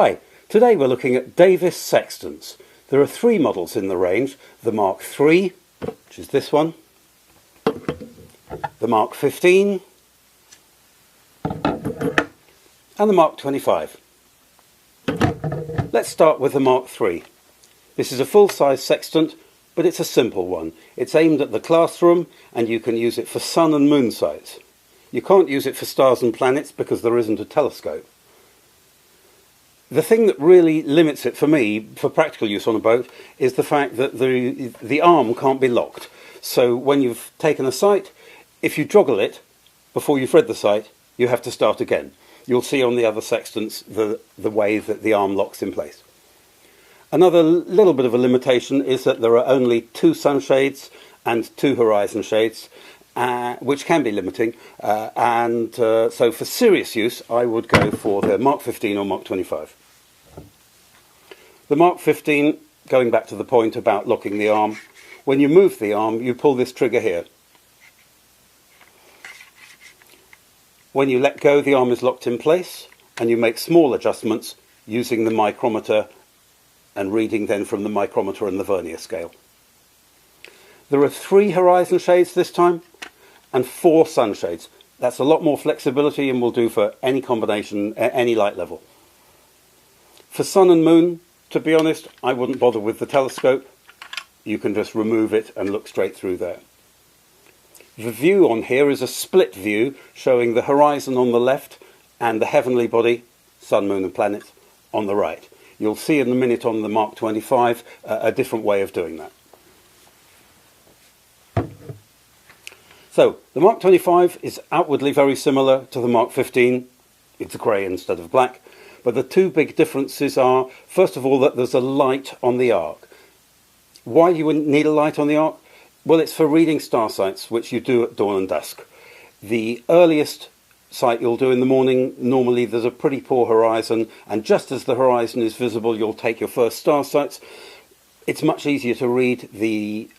Hi, today we're looking at Davis sextants. There are three models in the range: the Mark III, which is this one, the Mark 15, and the Mark 25. Let's start with the Mark III. This is a full-size sextant, but it's a simple one. It's aimed at the classroom, and you can use it for sun and moon sights. You can't use it for stars and planets because there isn't a telescope. The thing that really limits it for me, for practical use on a boat, is the fact that the arm can't be locked. So when you've taken a sight, if you joggle it before you've read the sight, you have to start again. You'll see on the other sextants the way that the arm locks in place. Another little bit of a limitation is that there are only 2 sunshades and 2 horizon shades, which can be limiting. So for serious use, I would go for the Mark 15 or Mark 25. The Mark 15, going back to the point about locking the arm, when you move the arm, you pull this trigger here. When you let go, the arm is locked in place, and you make small adjustments using the micrometer and reading then from the micrometer and the vernier scale. There are 3 horizon shades this time and 4 sunshades. That's a lot more flexibility and will do for any combination, any light level. For sun and moon, to be honest, I wouldn't bother with the telescope. You can just remove it and look straight through there. The view on here is a split view showing the horizon on the left and the heavenly body, sun, moon and planets, on the right. You'll see in a minute on the Mark 25 a different way of doing that. So, the Mark 25 is outwardly very similar to the Mark 15. It's grey instead of black. But the 2 big differences are, first of all, that there's a light on the arc. Why you wouldn't need a light on the arc? Well, it's for reading star sights, which you do at dawn and dusk. The earliest sight you'll do in the morning, normally there's a pretty poor horizon, and just as the horizon is visible, you'll take your first star sights. It's much easier to read the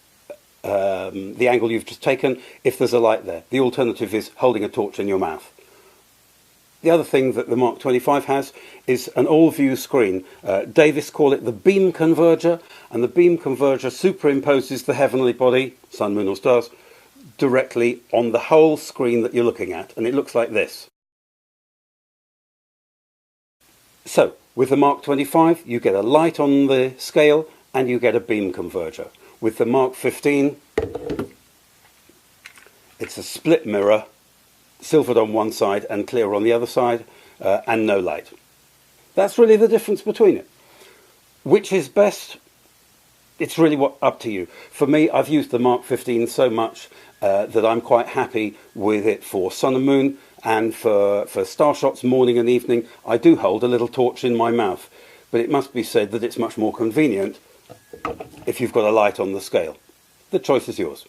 angle you've just taken if there's a light there. The alternative is holding a torch in your mouth. The other thing that the Mark 25 has is an all-view screen. Davis call it the beam converger, and the beam converger superimposes the heavenly body, sun, moon or stars, directly on the whole screen that you're looking at, and it looks like this. So, with the Mark 25, you get a light on the scale and you get a beam converger. With the Mark 15, it's a split mirror, silvered on one side and clear on the other side, and no light. That's really the difference between it. Which is best? It's really up to you. For me, I've used the Mark 15 so much that I'm quite happy with it for sun and moon, and for star shots morning and evening. I do hold a little torch in my mouth, but it must be said that it's much more convenient if you've got a light on the scale. The choice is yours.